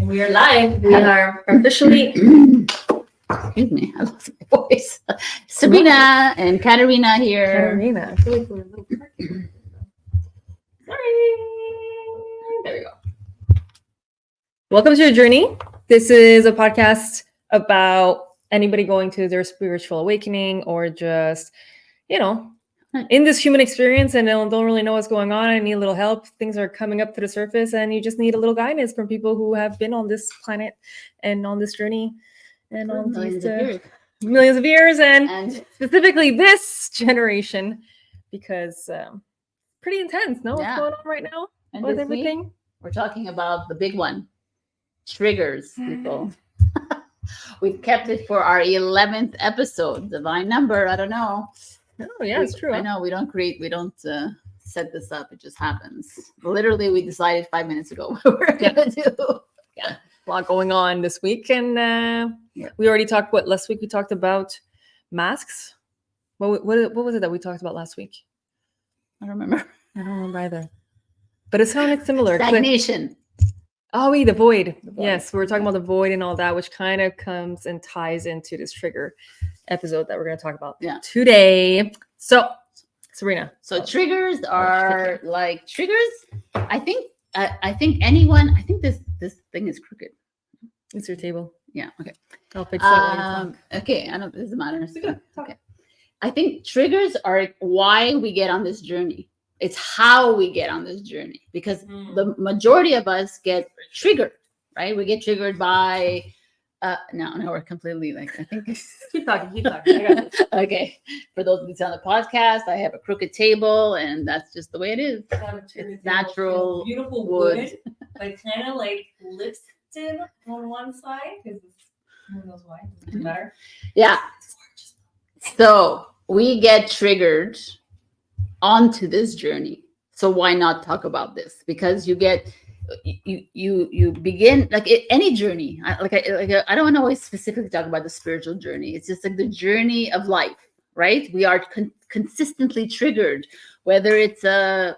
We are live. We are officially. Excuse me, I lost my voice. Sabrina and Katarina here. Katarina. I feel like we're a little parky. Sorry. There we go. Welcome to a journey. This is a podcast about anybody going to their spiritual awakening or just, in this human experience and don't really know what's going on. I need a little help. Things are coming up to the surface and you just need a little guidance from people who have been on this planet and on this journey and on these millions of years and specifically this generation because pretty intense. What's going on right now and with everything? We're talking about the big one, triggers, people. We've kept it for our 11th episode, divine number. I don't know. Oh, yeah, it's true. I know we don't set this up. It just happens. Literally, we decided 5 minutes ago what we're going to do. Yeah, a lot going on this week. And we already talked, last week we talked about masks. What was it that we talked about last week? I don't remember. I don't remember either. But it sounded similar. Stagnation. The void. Yes, we were talking about the void and all that, which kind of comes and ties into this trigger episode that we're going to talk about today. So, Sabrina. So triggers are like triggers. I think anyone. I think this thing is crooked. It's your table. Yeah. Okay. I'll fix that. Okay. I don't. It doesn't matter. Okay. I think triggers are why we get on this journey. It's how we get on this journey because the majority of us get triggered, right? We get triggered by. No, we're completely I think. Keep talking. I got it. Okay. For those of you on the podcast, I have a crooked table, and that's just the way it is. It's natural, beautiful wood, but kind of lifted on one side because who knows why? It doesn't matter. Yeah. So we get triggered onto this journey. So why not talk about this? Because you begin any journey. I don't always specifically talk about the spiritual journey. It's just the journey of life, right? We are consistently triggered, whether it's a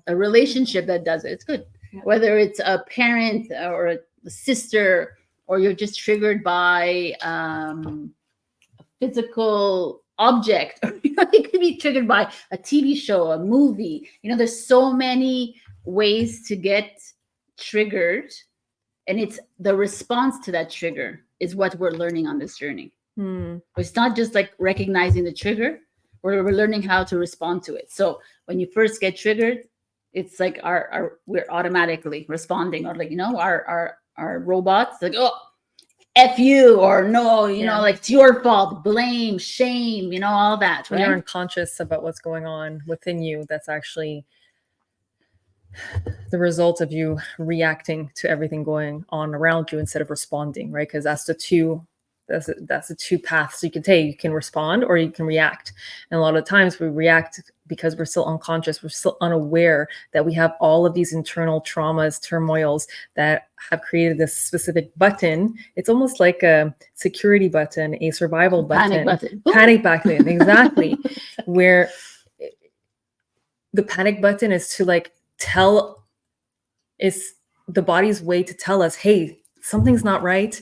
relationship that does it. It's good. Yeah. Whether it's a parent or a sister, or you're just triggered by a physical object, or it could be triggered by a TV show, a movie. There's so many ways to get triggered, and it's the response to that trigger is what we're learning on this journey. It's not just recognizing the trigger, we're learning how to respond to it. So when you first get triggered, it's we're automatically responding, or our robots F you, or no, it's your fault, blame, shame, all that, right? You're unconscious about what's going on within you. That's actually the result of you reacting to everything going on around you instead of responding, right? Because that's the two paths you can take. You can respond or you can react. And a lot of times we react because we're still unconscious. We're still unaware that we have all of these internal traumas, turmoils that have created this specific button. It's almost like a security button, a survival button. Panic button, exactly. Where the panic button is to is the body's way to tell us, hey, something's not right.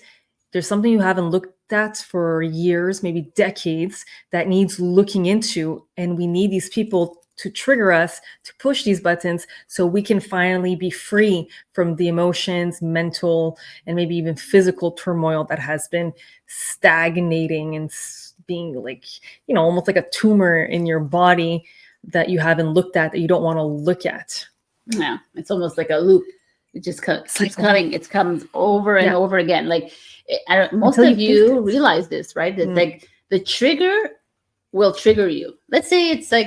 There's something you haven't looked at for years, maybe decades, that needs looking into. And we need these people to trigger us, to push these buttons so we can finally be free from the emotions, mental, and maybe even physical turmoil that has been stagnating and being almost like a tumor in your body that you haven't looked at, that you don't want to look at. Yeah, it's almost like a loop. It just keeps coming. It comes over and over again. Most of you realize this, right? That the trigger will trigger you. Let's say it's I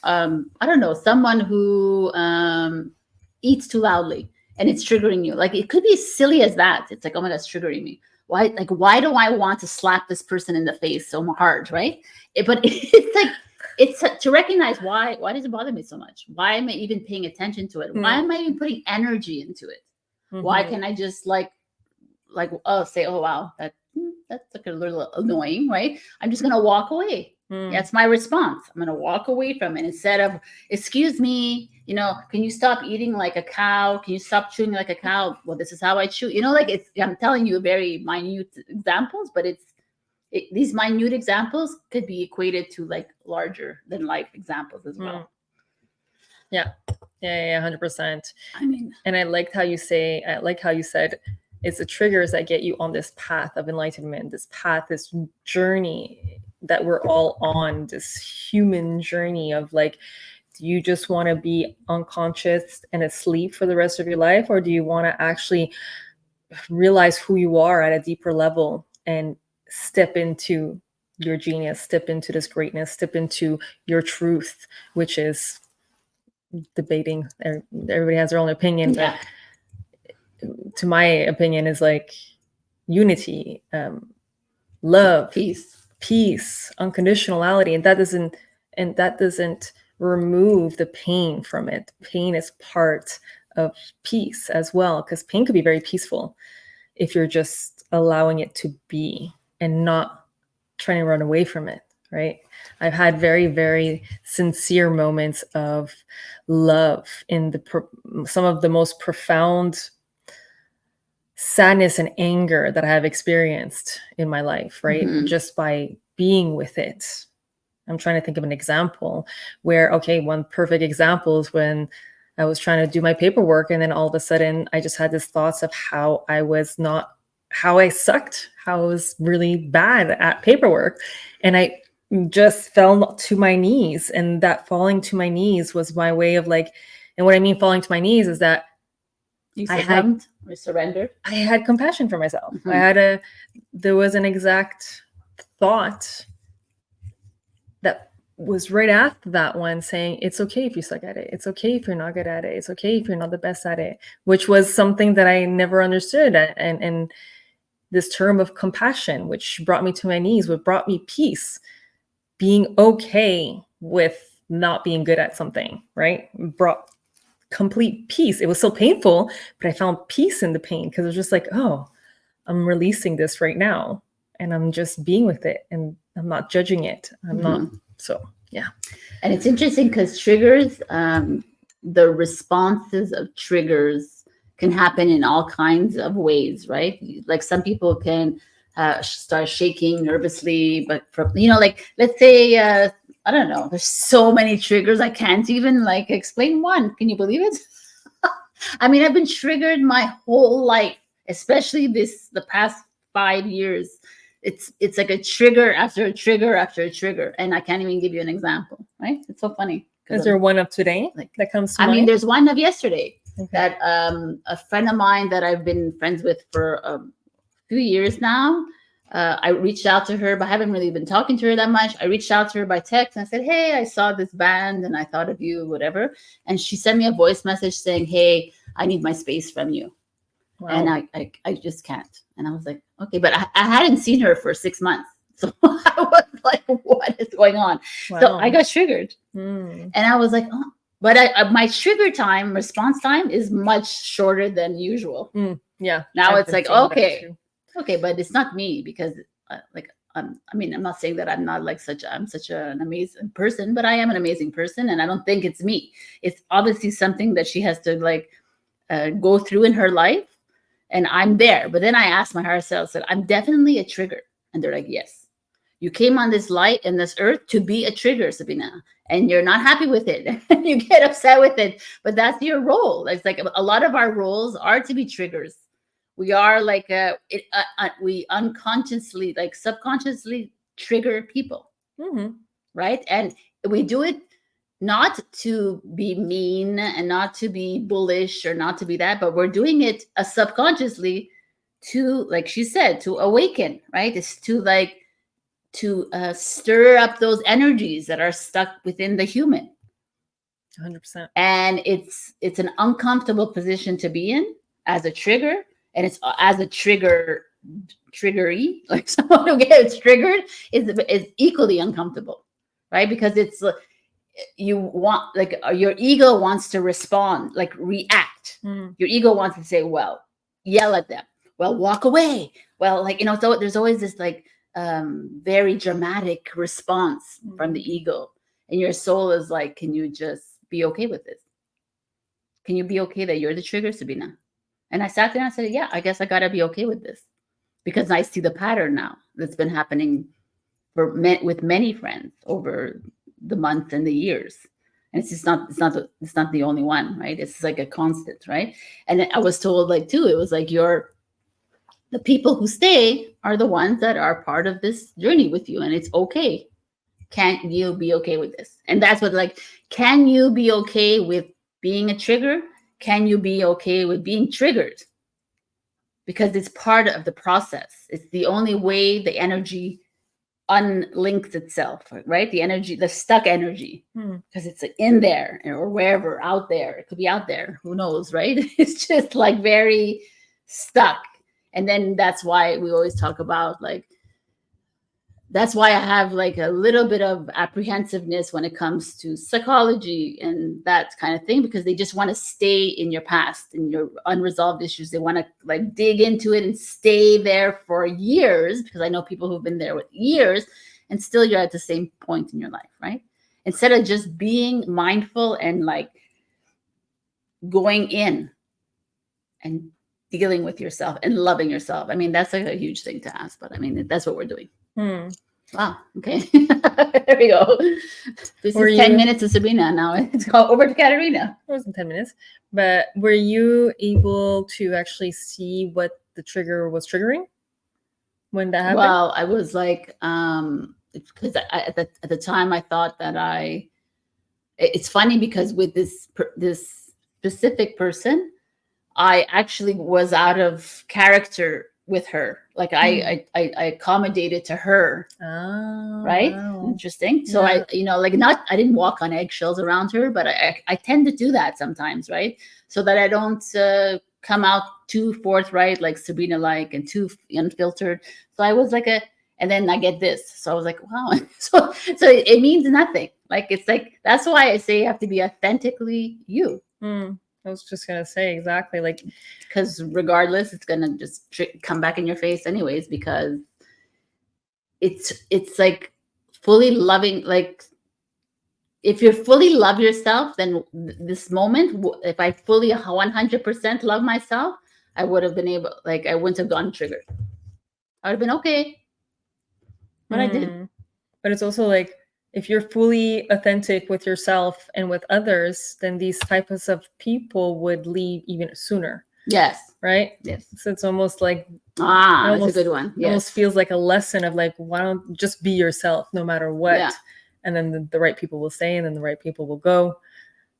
don't know, someone who eats too loudly and it's triggering you. It could be as silly as that. It's oh my God, it's triggering me. Why do I want to slap this person in the face so hard, right? But it's to recognize why does it bother me so much? Why am I even paying attention to it? Why am I even putting energy into it? Why can't I just say, oh wow, that that's like a little annoying, right? I'm just gonna walk away. That's my response. I'm gonna walk away from it instead of, excuse me, can you stop eating like a cow? Can you stop chewing like a cow? Well, this is how I chew. Like I'm telling you very minute examples, but these minute examples could be equated to like larger than life examples as well. Yeah, 100%. I mean, and I like how you said, it's the triggers that get you on this path of enlightenment, this path, this journey that we're all on, this human journey of like, do you just want to be unconscious and asleep for the rest of your life? Or do you want to actually realize who you are at a deeper level and step into your genius, step into this greatness, step into your truth, which is debating. Everybody has their own opinion, yeah. but to my opinion is like unity, love, peace, unconditionality, and that doesn't remove the pain from it. Pain is part of peace as well, because pain could be very peaceful if you're just allowing it to be and not trying to run away from it, right? I've had very, very sincere moments of love in some of the most profound sadness and anger that I have experienced in my life, right? Just by being with it. I'm trying to think of an example where, okay, one perfect example is when I was trying to do my paperwork, and then all of a sudden I just had these thoughts of how I sucked, how I was really bad at paperwork. And I just fell to my knees, and that falling to my knees was my way of like, and what I mean falling to my knees is that you succumbed or surrendered. I had compassion for myself. There was an exact thought that was right after that one saying, it's okay if you suck at it. It's okay if you're not good at it. It's okay if you're not the best at it, which was something that I never understood. And this term of compassion, which brought me to my knees, what brought me peace, being okay with not being good at something, right? Brought complete peace. It was so painful, but I found peace in the pain, because it was just like, oh, I'm releasing this right now, and I'm just being with it, and I'm not judging it. I'm not. So, yeah. And it's interesting because triggers, the responses of triggers can happen in all kinds of ways, right? Like some people can start shaking nervously, but like let's say, I don't know, there's so many triggers. I can't even like explain one. Can you believe it? I mean, I've been triggered my whole life, especially the past 5 years. It's like a trigger after a trigger after a trigger, and I can't even give you an example, right? It's so funny. Is there one of today that comes to mind? I mean, there's one of yesterday that a friend of mine that I've been friends with for a few years now, I reached out to her, but I haven't really been talking to her that much. I reached out to her by text and I said, hey, I saw this band and I thought of you, whatever. And she sent me a voice message saying, hey, I need my space from you. Wow. And I just can't. And I was like, okay, but I hadn't seen her for 6 months. So I was like, what is going on? Wow. So I got triggered. And I was like, oh. But my trigger response time is much shorter than usual. Yeah. Now it's like, okay, but it's not me, because I'm not saying that I'm not like I'm such an amazing person, but I am an amazing person. And I don't think it's me. It's obviously something that she has to like go through in her life. And I'm there. But then I asked my higher self, said, I'm definitely a trigger. And they're like, yes, you came on this light and this earth to be a trigger, Sabrina, and you're not happy with it. You get upset with it, but that's your role. It's like a lot of our roles are to be triggers. We are like, we unconsciously, like subconsciously trigger people, right? And we do it not to be mean and not to be bullish or not to be that, but we're doing it subconsciously to, like she said, to awaken, right? It's to like, to stir up those energies that are stuck within the human. 100%. And it's an uncomfortable position to be in as a trigger. And it's as a triggery, like someone who gets triggered is equally uncomfortable, right? Because it's you want, like your ego wants to respond, like react. Your ego wants to say, well, yell at them. Well, walk away. well, like, so there's always this like very dramatic response from the ego, and your soul is like, can you just be okay with this? Can you be okay that you're the trigger, Sabrina? And I sat there and I said, yeah, I guess I gotta be okay with this, because I see the pattern now that's been happening with many friends over the months and the years. And it's not the only one, right? It's like a constant, right? And I was told, like, too, it was like the people who stay are the ones that are part of this journey with you, and it's okay. Can you be okay with this? And that's what, like, can you be okay with being a trigger? Can you be okay with being triggered? Because it's part of the process. It's the only way the energy unlinks itself, right? The energy, the stuck energy, because it's in there or wherever, out there. It could be out there. Who knows, right? It's just like very stuck. And then that's why we always talk about, like, that's why I have like a little bit of apprehensiveness when it comes to psychology and that kind of thing, because they just want to stay in your past and your unresolved issues. They want to like dig into it and stay there for years, because I know people who've been there with years and still you're at the same point in your life, right? Instead of just being mindful and like going in and dealing with yourself and loving yourself. I mean, that's like a huge thing to ask, but I mean, that's what we're doing. Wow. Okay. There we go. This is 10 minutes of Sabrina. Now it's over to Katarina. It wasn't 10 minutes, but were you able to actually see what the trigger was triggering when that happened? Well, I was like, because at the time I thought that it's funny because with this specific person, I actually was out of character with her. Like I accommodated to her. Oh, right. Wow. Interesting. So I didn't walk on eggshells around her, but I tend to do that sometimes, right? So that I don't come out too forthright, like Sabrina, like, and too unfiltered. So I was like and then I get this. So I was like, wow. So it means nothing. Like, it's like, that's why I say you have to be authentically you. I was just going to say exactly, like, because regardless, it's going to just come back in your face anyways, because it's like fully loving. Like, if you fully love yourself, then this moment, if I fully 100% love myself, I would have been able, like, I wouldn't have gotten triggered. I would have been okay. But I did. But it's also like, if you're fully authentic with yourself and with others, then these types of people would leave even sooner. Yes. Right? Yes. So it's almost like, that's a good one. It almost feels like a lesson of like, why don't just be yourself no matter what? Yeah. And then the right people will stay, and then the right people will go.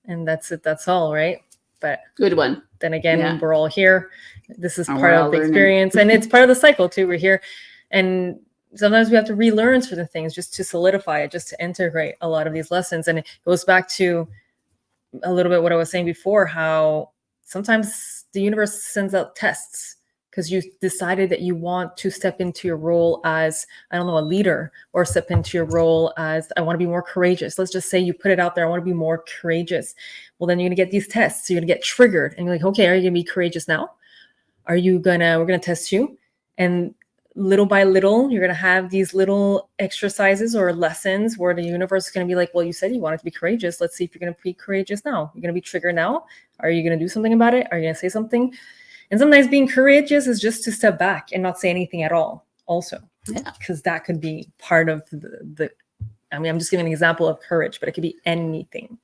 And that's it. That's all, right? But good one. Then again, we're all here. This is part of the learning. experience. And it's part of the cycle too. We're here. And sometimes we have to relearn certain things just to solidify it, just to integrate a lot of these lessons. And it goes back to a little bit what I was saying before, how sometimes the universe sends out tests because you decided that you want to step into your role as, I don't know, a leader, or step into your role as, I want to be more courageous. Let's just say you put it out there, I want to be more courageous. Well, then you're going to get these tests. So you're going to get triggered and you're like, okay, are you going to be courageous now? We're going to test you. And little by little, you're going to have these little exercises or lessons where the universe is going to be like, well, you said you wanted to be courageous. Let's see if you're going to be courageous now. You're going to be triggered now. Are you going to do something about it? Are you going to say something? And sometimes being courageous is just to step back and not say anything at all also. Yeah. Because that could be part of the I mean, I'm just giving an example of courage, but it could be anything,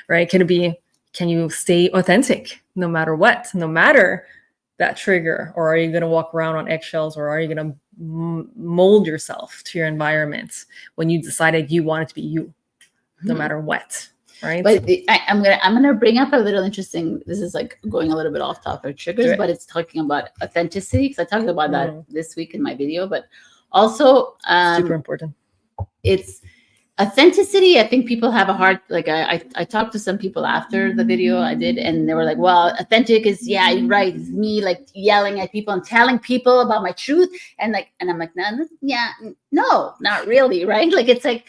right? Can you stay authentic no matter what, no matter that trigger? Or are you going to walk around on eggshells, or are you going to mold yourself to your environment when you decided you wanted to be you, no matter what, right? But I'm gonna bring up a little interesting. This is like going a little bit off topic triggers, but it's talking about authenticity, because I talked about that this week in my video. But also, super important. It's authenticity. I think people have a hard, like, I talked to some people after the video I did, and they were like, well, authentic is, yeah, you're right, it's me like yelling at people and telling people about my truth, and I'm like, no, not really, right? Like, it's like,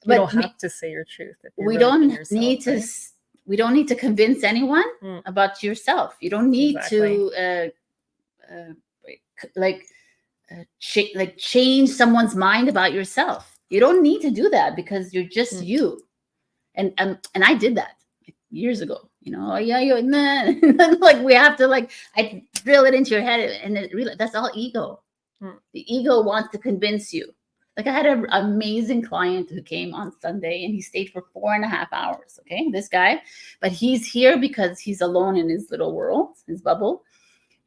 you don't have to say your truth. We don't need to convince anyone about yourself. You don't need to change someone's mind about yourself. You don't need to do that because you're just you. And I did that like years ago. You know, like we have to I drill it into your head, and it really that's all ego. The ego wants to convince you. Like I had an amazing client who came on Sunday and he stayed for 4.5 hours. Okay, this guy, but he's here because he's alone in his little world, his bubble,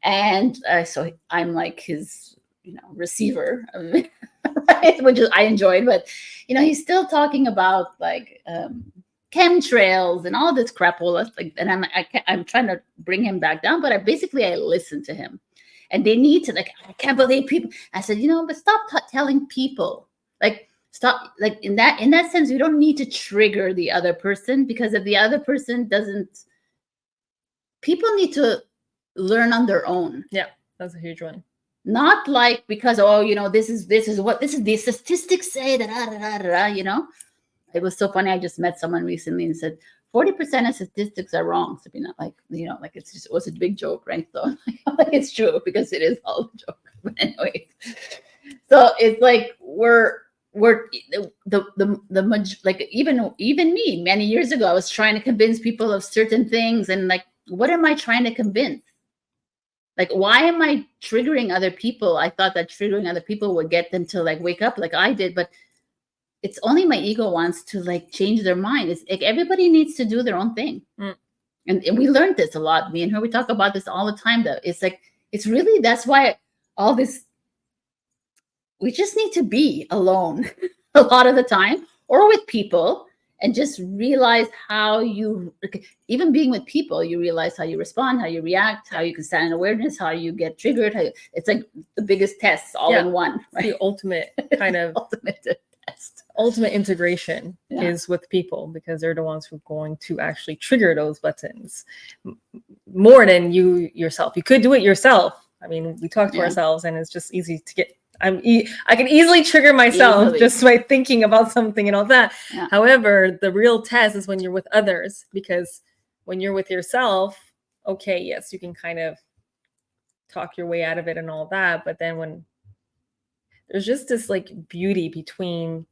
and so I'm like his, receiver, right? Which I enjoyed. But he's still talking about chemtrails and all this crapola. And I'm trying to bring him back down, but I listened to him. And they need to I can't believe people. I said, but stop telling people. Stop. In that sense, you don't need to trigger the other person, because if the other person doesn't, people need to learn on their own. Yeah, that's a huge one. Not because this is what the statistics say. It was so funny. I just met someone recently and said 40% of statistics are wrong. Sabrina, it was a big joke, right? So it's true because it is all a joke. But anyway, so it's we're even me many years ago, I was trying to convince people of certain things, and what am I trying to convince? Why am I triggering other people? I thought that triggering other people would get them to wake up like I did, but it's only my ego wants to change their mind. It's everybody needs to do their own thing. And we learned this a lot. Me and her, we talk about this all the time though. It's really, that's why all this, we just need to be alone a lot of the time, or with people, and just realize how even being with people, you realize how you respond, how you react, how you can stand in awareness, how you get triggered. It's the biggest test all in one. Right? The ultimate kind of ultimate integration is with people, because they're the ones who are going to actually trigger those buttons more than you yourself. You could do it yourself. I mean, we talk to ourselves, and it's just easy to get. I can easily trigger myself just by thinking about something and all that. Yeah. However, the real test is when you're with others, because when you're with yourself, okay, yes, you can kind of talk your way out of it and all that. But then when there's just this beauty between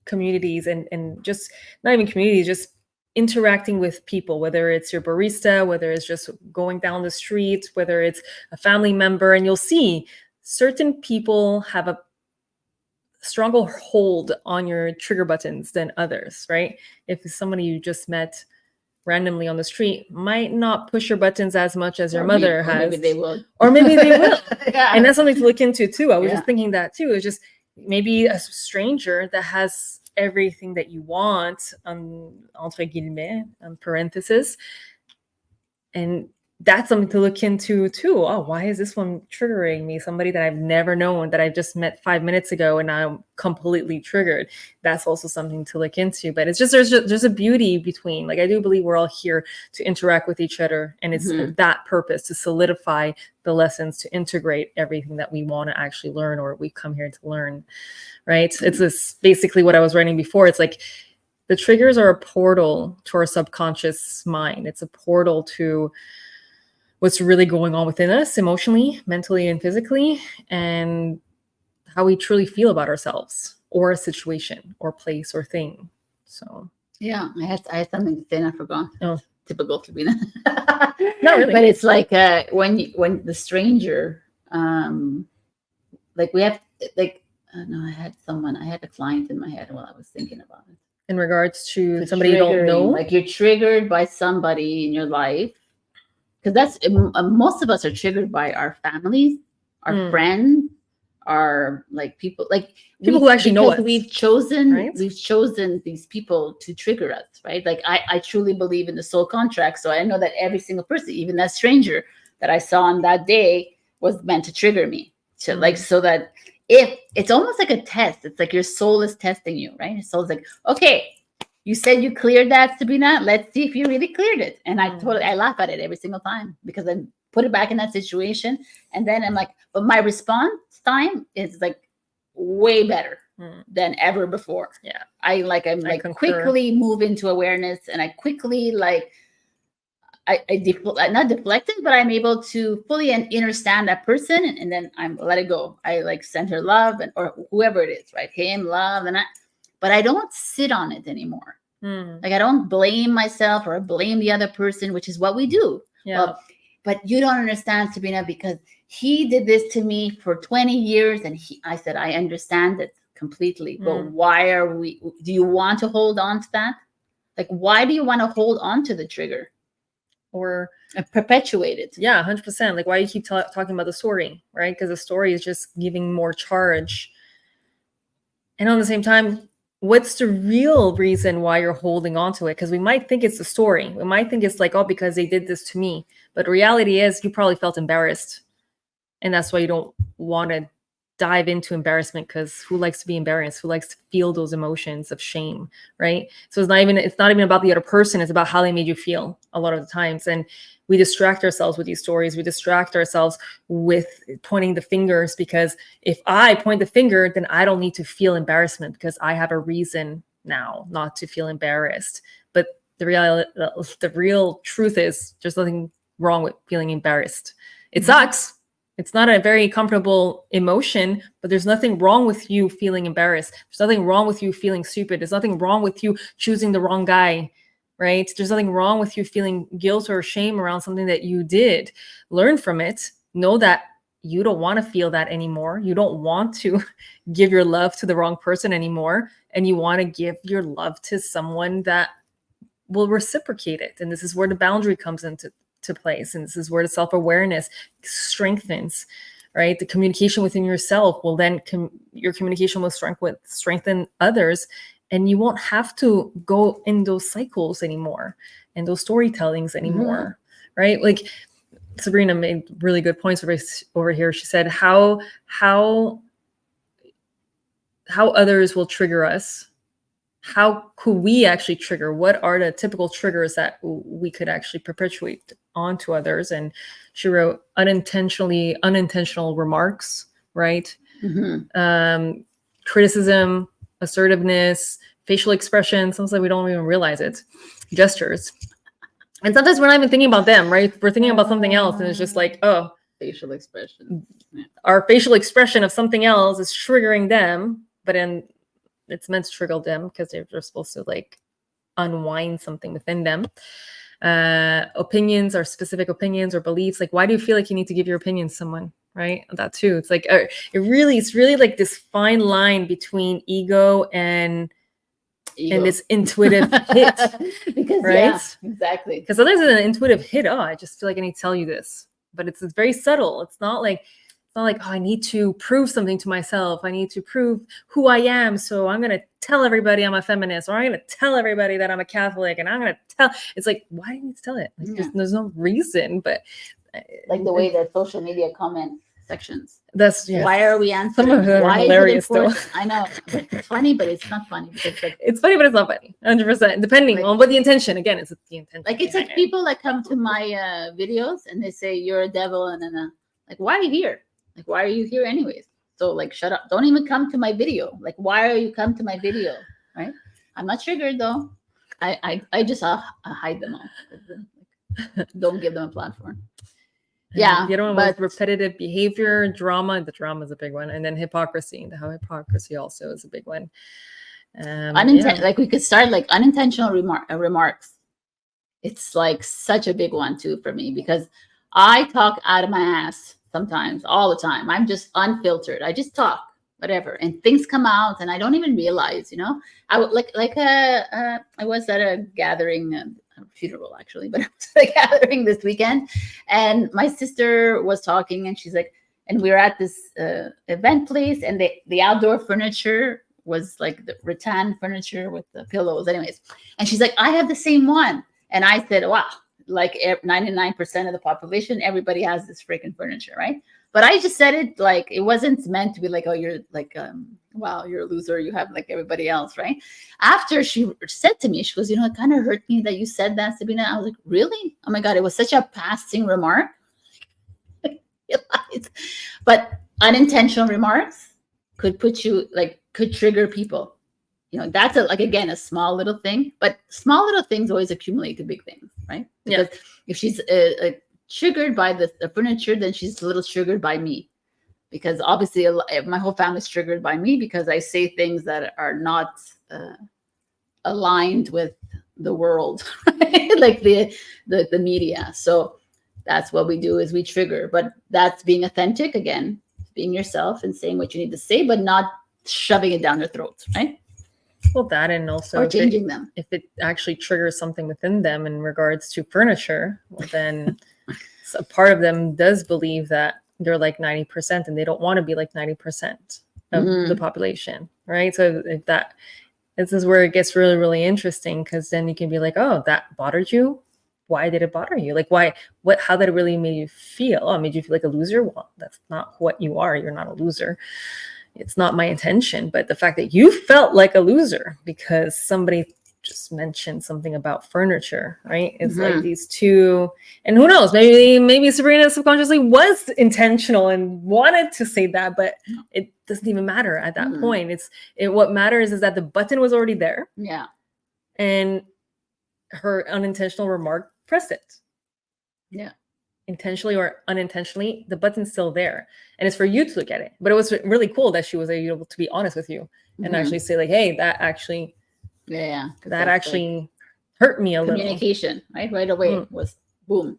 communities and just not even communities, just interacting with people, whether it's your barista, whether it's just going down the street, whether it's a family member, and you'll see certain people have a stronger hold on your trigger buttons than others, right? If it's somebody you just met randomly on the street, might not push your buttons as much as your mother has. Maybe they will. Or maybe they will. And that's something to look into too. I was just thinking that too. It's just maybe a stranger that has everything that you want, entre guillemets, parenthesis, and that's something to look into too. Oh, why is this one triggering me? Somebody that I've never known, that I just met 5 minutes ago, and I'm completely triggered. That's also something to look into. But it's just there's a beauty between, I do believe we're all here to interact with each other, and it's that purpose, to solidify the lessons, to integrate everything that we want to actually learn, or we come here to learn, right? It's this basically what I was writing before. It's the triggers are a portal to our subconscious mind. It's a portal to what's really going on within us emotionally, mentally, and physically, and how we truly feel about ourselves or a situation or place or thing. So yeah, I had something to say and I forgot. Oh, typical Sabrina. Not really. But it's when the stranger, we have no, I had a client in my head while I was thinking about it. In regards to somebody you don't know, you're triggered by somebody in your life. Because that's most of us are triggered by our families, our friends, our people who actually know us. We've chosen these people to trigger us, right? I truly believe in the soul contract, so I know that every single person, even that stranger that I saw on that day, was meant to trigger me. So so that if it's almost like a test, it's your soul is testing you, right? Your soul's okay. You said you cleared that, Sabrina. Let's see if you really cleared it. And I laugh at it every single time, because I put it back in that situation. And then I'm but my response time is way better than ever before. Yeah. I quickly move into awareness, and I quickly not deflected, but I'm able to fully understand that person, and then I'm let it go. I like send her love, or whoever it is, right? Him, love, but I don't sit on it anymore. Like I don't blame myself or blame the other person, which is what we do. Yeah. Well, but you don't understand, Sabrina, because he did this to me for 20 years, and I said I understand it completely. But why do you want to hold on to that? Like, why do you want to hold on to the trigger? Or perpetuate it? Yeah, 100%. Like, why do you keep talking about the story, right? Because the story is just giving more charge. And on the same time, what's the real reason why you're holding on to it? Because we might think it's the story. We might think it's like, oh, because they did this to me. But reality is you probably felt embarrassed. And that's why you don't want to dive into embarrassment, because who likes to be embarrassed? Who likes to feel those emotions of shame, right? So it's not even about the other person. It's about how they made you feel a lot of the times. And we distract ourselves with these stories. We distract ourselves with pointing the fingers, because if I point the finger, then I don't need to feel embarrassment because I have a reason now not to feel embarrassed. But the real truth is there's nothing wrong with feeling embarrassed. It sucks. It's not a very comfortable emotion, but there's nothing wrong with you feeling embarrassed. There's nothing wrong with you feeling stupid. There's nothing wrong with you choosing the wrong guy, right? There's nothing wrong with you feeling guilt or shame around something that you did. Learn from it. Know that you don't want to feel that anymore. You don't want to give your love to the wrong person anymore. And you want to give your love to someone that will reciprocate it. And this is where the boundary comes into place. And this is where the self-awareness strengthens, right? The communication within yourself will then, your communication will strengthen others. And you won't have to go in those cycles anymore and those storytellings anymore, right? Like Sabrina made really good points over here. She said how others will trigger us. How could we actually trigger? What are the typical triggers that we could actually perpetuate onto others? And she wrote unintentional remarks, right? Criticism, assertiveness, facial expression. Sometimes we don't even realize it. Gestures. And sometimes we're not even thinking about them, right? We're thinking about something else. And it's just like, oh, facial expression. Our facial expression of something else is triggering them. But then it's meant to trigger them because they're supposed to like unwind something within them. Opinions or specific opinions or beliefs. Like, why do you feel like you need to give your opinion to someone? Right? That too. It's like, it's really like this fine line between ego and this intuitive hit. Because, right? Yeah, exactly. Because sometimes it's an intuitive hit. Oh, I just feel like I need to tell you this. But it's very subtle. It's not like, oh, I need to prove something to myself. I need to prove who I am. So I'm going to tell everybody I'm a feminist, or I'm going to tell everybody that I'm a Catholic, and I'm going to tell. It's like, why do you need to tell it? Like, there's no reason. But like the way that social media comment sections. Yeah. Why are we answering? Some of them are hilarious, though. I know. It's funny, but it's not funny. It's funny, but it's not funny. 100%. Depending on what the intention. Again, it's the intention. Like, it's like people that come to my videos and they say, you're a devil. And then like, why are you here? Like, why are you here anyways? So like, shut up. Don't even come to my video. Like, why are you come to my video? Right? I'm not triggered though. I just hide them all. Don't give them a platform. Yeah. The other one was repetitive behavior, drama. The drama is a big one. And then hypocrisy. The hypocrisy also is a big one. Like, we could start like unintentional remarks. It's like such a big one too for me, because I talk out of my ass. Sometimes, all the time. I'm just unfiltered. I just talk, whatever, and things come out, and I don't even realize. I would I was at a gathering, a funeral actually, but I was at a gathering this weekend, and my sister was talking, and she's like, and we were at this event place, and the outdoor furniture was like the rattan furniture with the pillows, anyways, and she's like, I have the same one, and I said, wow. Like 99% of the population, everybody has this freaking furniture, right? But I just said it like it wasn't meant to be like, oh, you're like, wow, you're a loser. You have like everybody else, right? After she said to me, she goes, it kind of hurt me that you said that, Sabrina. I was like, really? Oh my God, it was such a passing remark. But unintentional remarks could trigger people. that's again, a small little thing, but small little things always accumulate to big things, right? Because if she's triggered by the furniture, then she's a little triggered by me, because obviously my whole family's triggered by me because I say things that are not aligned with the world, right? Like the media. So that's what we do, is we trigger, but that's being authentic, again, being yourself and saying what you need to say, but not shoving it down their throats, right? Well, that, and also or changing them. If it actually triggers something within them in regards to furniture, well, then a part of them does believe that they're like 90% and they don't want to be like 90% of the population, right? So if this is where it gets really, really interesting, because then you can be like, oh, that bothered you? Why did it bother you? Like, how did it really make you feel? Oh, it made you feel like a loser? Well, that's not what you are. You're not a loser. It's not my intention. But the fact that you felt like a loser because somebody just mentioned something about furniture, right? It's like these two, and who knows, maybe Sabrina subconsciously was intentional and wanted to say that, but it doesn't even matter at that point. What matters is that the button was already there. Yeah. And her unintentional remark pressed it. Yeah. Intentionally or unintentionally, the button's still there. And it's for you to look at it. But it was really cool that she was able to be honest with you and actually say, like, hey, that actually that actually hurt me a little. Communication, right away was boom.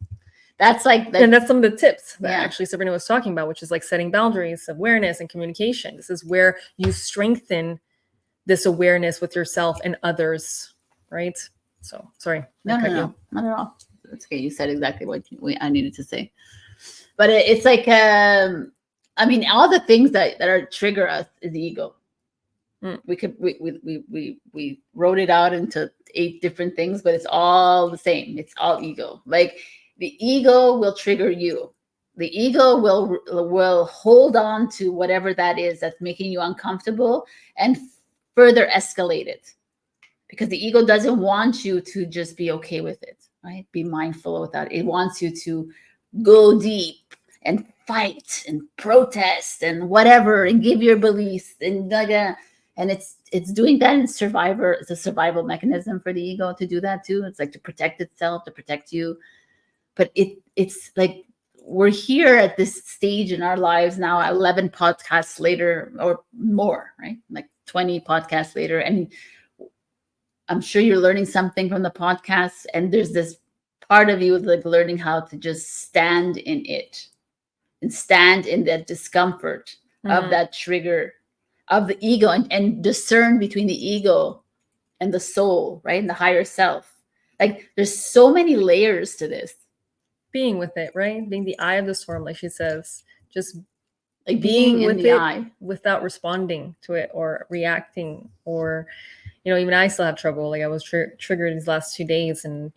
That's like and that's some of the tips that actually Sabrina was talking about, which is like setting boundaries, awareness, and communication. This is where you strengthen this awareness with yourself and others, right? So sorry. No, not at all. It's okay. You said exactly what I needed to say. But it's like, all the things that are trigger us is the ego. We wrote it out into 8 different things, but it's all the same. It's all ego. Like the ego will trigger you. The ego will hold on to whatever that is that's making you uncomfortable and further escalate it, because the ego doesn't want you to just be okay with it, right? Be mindful of that. It wants you to go deep and fight and protest and whatever and give your beliefs and it's doing that in Survivor. It's a survival mechanism for the ego to do that too. It's like to protect itself, to protect you. But it's like we're here at this stage in our lives now, 11 podcasts later or more, right? Like 20 podcasts later. And I'm sure you're learning something from the podcast. And there's this part of you like learning how to just stand in it and stand in that discomfort of that trigger of the ego and discern between the ego and the soul, right? And the higher self. Like there's so many layers to this. Being with it, right? Being the eye of the storm, like she says, just like being with the eye without responding to it or reacting, or, even I still have trouble. Like I was triggered these last 2 days, and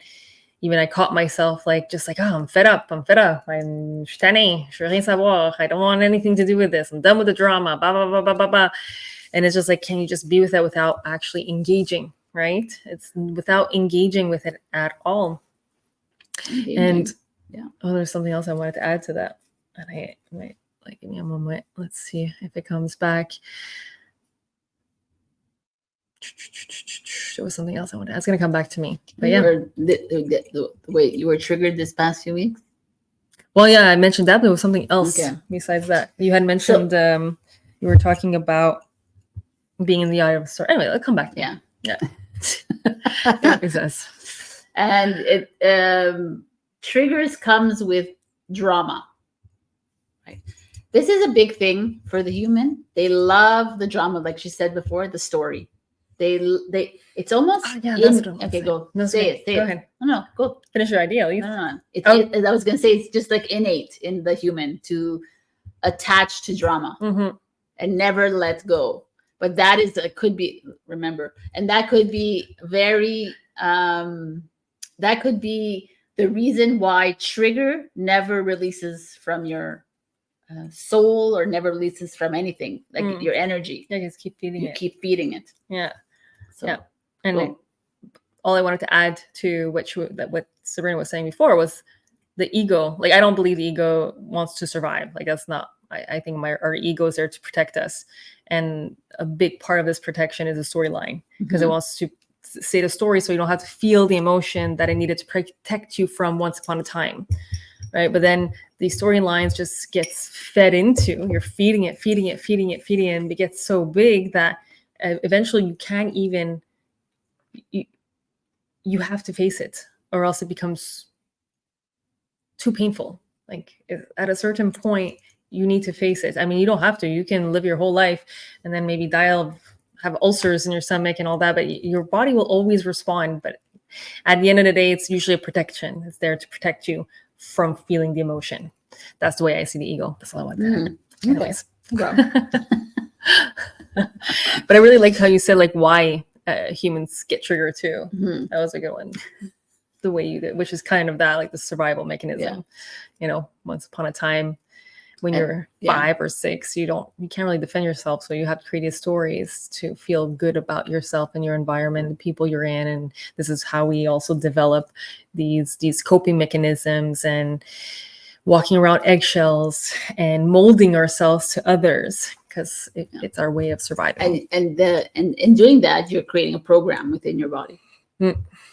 even I caught myself just like, oh, I'm fed up. I'm tanné. Je veux rien savoir. I don't want anything to do with this. I'm done with the drama. Blah, blah, blah, blah, blah, blah. And it's just like, can you just be with that without actually engaging, right? It's without engaging with it at all. And there's something else I wanted to add to that. And I might give me a moment. Let's see if it comes back. There was something else I wanted. It's going to come back to me. But the way you were triggered this past few weeks. Well, yeah, I mentioned that, but there was something else besides that. You had mentioned you were talking about being in the eye of the storm. Anyway, let's come back. Yeah. It makes sense. And it triggers comes with drama. Right. This is a big thing for the human. They love the drama, like she said before, the story. They it's almost okay. Go say it. Go ahead. No, go finish your idea. At least. No. I was gonna say it's just like innate in the human to attach to drama and never let go. But that could be and that could be very that could be the reason why trigger never releases from your soul or never releases from anything, like your energy. Yeah, just keep feeding it. Keep feeding it. Yeah. So, and all I wanted to add to what Sabrina was saying before was the ego. Like, I don't believe the ego wants to survive. Like, that's not. I think our ego is there to protect us, And a big part of this protection is a storyline, because it Mhm. wants to say the story so you don't have to feel the emotion that it needed to protect you from once upon a time, right? But then the storylines just gets fed into, you're feeding it, and it gets so big that eventually you can't even, you have to face it, or else it becomes too painful. Like at a certain point, you need to face it. I mean, you don't have to. You can live your whole life and then maybe die of, have ulcers in your stomach and all that, but your body will always respond. But at the end of the day, it's usually a protection. It's there to protect you from feeling the emotion. That's the way I see the ego. That's all I want to add. Anyways. Wow. But I really liked how you said like why humans get triggered too. Mhm. That was a good one. The way you did, which is kind of that, like the survival mechanism. You know, once upon a time when you're 5 or 6, you can't really defend yourself. So you have to create these stories to feel good about yourself and your environment, the people you're in. And this is how we also develop these coping mechanisms and walking around eggshells and molding ourselves to others, because it's our way of surviving. And in doing that, you're creating a program within your body.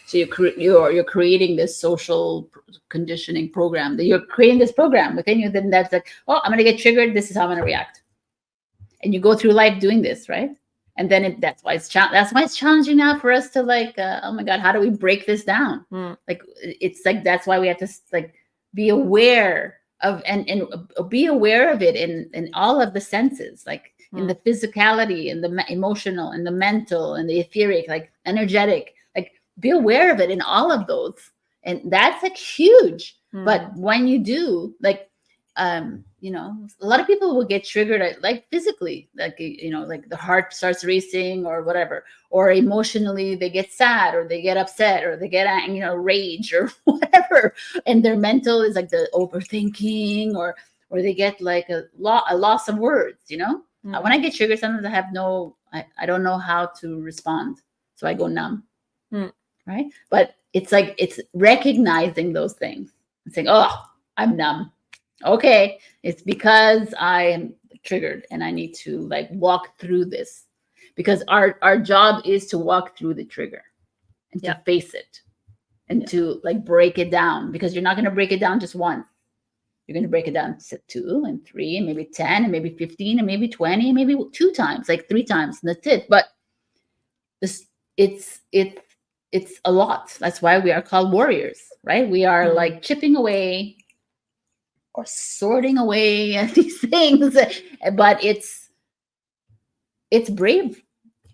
So you're creating this social conditioning program, that you're creating this program within you. Then that's like, oh, I'm gonna get triggered. This is how I'm gonna react. And you go through life doing this, right? And then that's why it's challenging now for us to like, oh my God, how do we break this down? Like it's like that's why we have to like be aware of and be aware of it in all of the senses, like in the physicality and the emotional and the mental and the etheric, like energetic. Be aware of it in all of those, and that's like huge. But when you do, like you know, a lot of people will get triggered like physically, like, you know, like the heart starts racing or whatever, or emotionally they get sad or they get upset or they get, you know, rage or whatever, and their mental is like the overthinking, or they get like a loss of words, you know. When I get triggered, sometimes I don't know how to respond, so I go numb. Right? But it's like, it's recognizing those things and saying, oh, I'm numb. Okay, it's because I am triggered and I need to like walk through this, because our job is to walk through the trigger and to face it and to like break it down, because you're not going to break it down just once. You're going to break it down to 2 and 3 and maybe 10 and maybe 15 and maybe 20 and maybe 2 times, like 3 times, and that's it. But this it's a lot. That's why we are called warriors, right? We are like chipping away or sorting away at these things, but it's brave.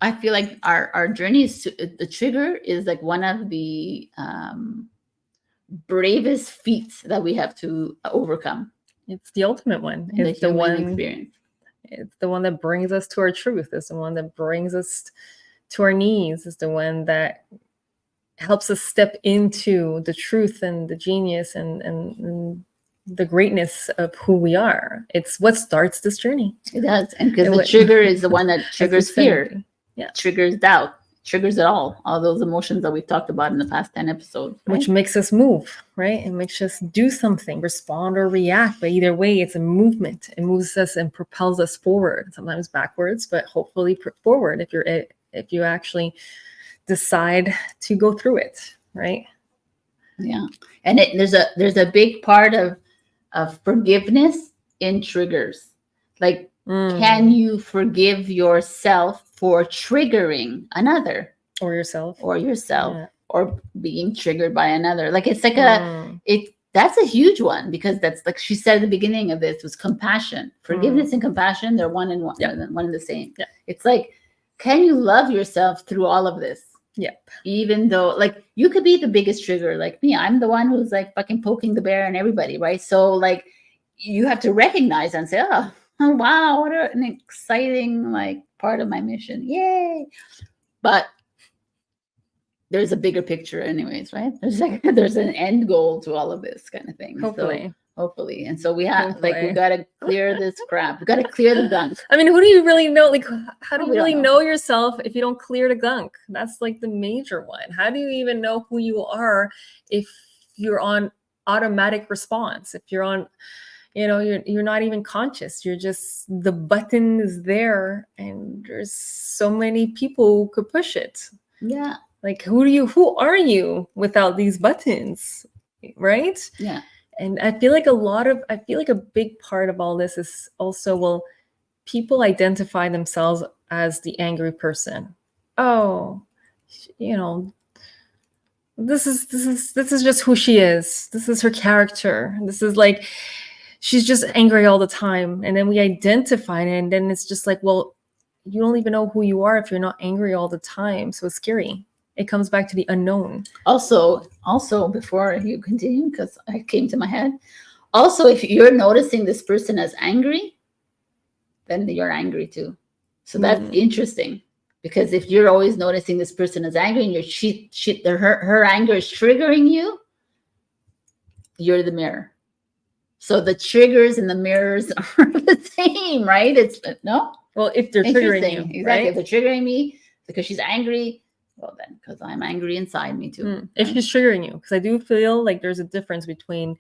I feel like our journey is the trigger is like one of the bravest feats that we have to overcome. It's the ultimate one. It's the one experience. It's the one that brings us to our truth. It's the one that brings us to our knees. It's the one that helps us step into the truth and the genius and the greatness of who we are. It's what starts this journey. It does. And because the trigger is the one that triggers fear, triggers doubt, triggers it all those emotions that we've talked about in the past 10 episodes. Right? Which makes us move, right? It makes us do something, respond or react. But either way, it's a movement. It moves us and propels us forward, sometimes backwards, but hopefully forward if you actually decide to go through it, right? Yeah. And there's a big part of forgiveness in triggers. Like, can you forgive yourself for triggering another, or yourself, or being triggered by another? Like, it's like that's a huge one, because that's like she said at the beginning of this was compassion. Forgiveness and compassion, they're one and the same. Yeah. It's like, can you love yourself through all of this? Yeah. Even though, like, you could be the biggest trigger, like me. I'm the one who's like fucking poking the bear and everybody, right? So like, you have to recognize and say, oh wow, what an exciting like part of my mission. Yay. But there's a bigger picture anyways, right? There's an end goal to all of this kind of thing. Hopefully. And so we have we got to clear this crap. We got to clear the gunk. I mean, who do you really know? Like, how do you really know yourself if you don't clear the gunk? That's like the major one. How do you even know who you are if you're on automatic response? If you're on, you're not even conscious. You're just, the button is there, and there's so many people who could push it. Yeah. Like, who are you without these buttons, right? Yeah. And I feel like a big part of all this is also, well, people identify themselves as the angry person. Oh, this is just who she is. This is her character. This is like, she's just angry all the time. And then we identify it, and then it's just like, well, you don't even know who you are if you're not angry all the time. So it's scary. It comes back to the unknown. Also, before you continue, because I came to my head, also, if you're noticing this person as angry, then you're angry too. So that's interesting, because if you're always noticing this person as angry and her anger is triggering you, you're the mirror. So the triggers and the mirrors are the same, right? It's no. Well, if they're triggering you, exactly. Right? If they're triggering me because she's angry, well then, because I'm angry inside me too. Right? If she's triggering you, because I do feel like there's a difference between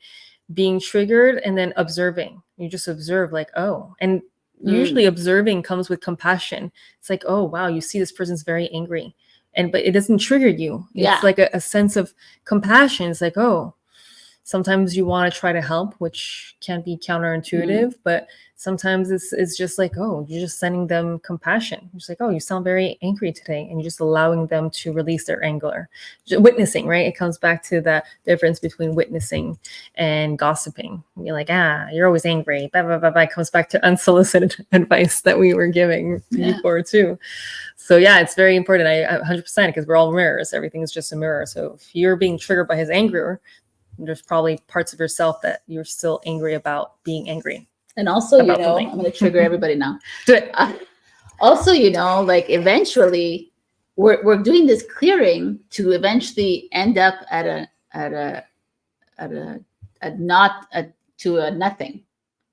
being triggered and then observing. You just observe, like, oh, and usually observing comes with compassion. It's like, oh wow, you see this person's very angry, but it doesn't trigger you. It's like a sense of compassion. It's like, oh, sometimes you want to try to help, which can be counterintuitive, but sometimes it's just like, oh, you're just sending them compassion. You're just like, oh, you sound very angry today, and you're just allowing them to release their anger. Just witnessing, right? It comes back to that difference between witnessing and gossiping. You're like, you're always angry. Blah, blah, blah, blah. It comes back to unsolicited advice that we were giving before too. So yeah, it's very important. I 100%, because we're all mirrors. Everything is just a mirror. So if you're being triggered by his anger, there's probably parts of yourself that you're still angry about being angry. And also, I'm going to trigger everybody now. Do it. Also, like, eventually we're doing this clearing to eventually end up at nothing.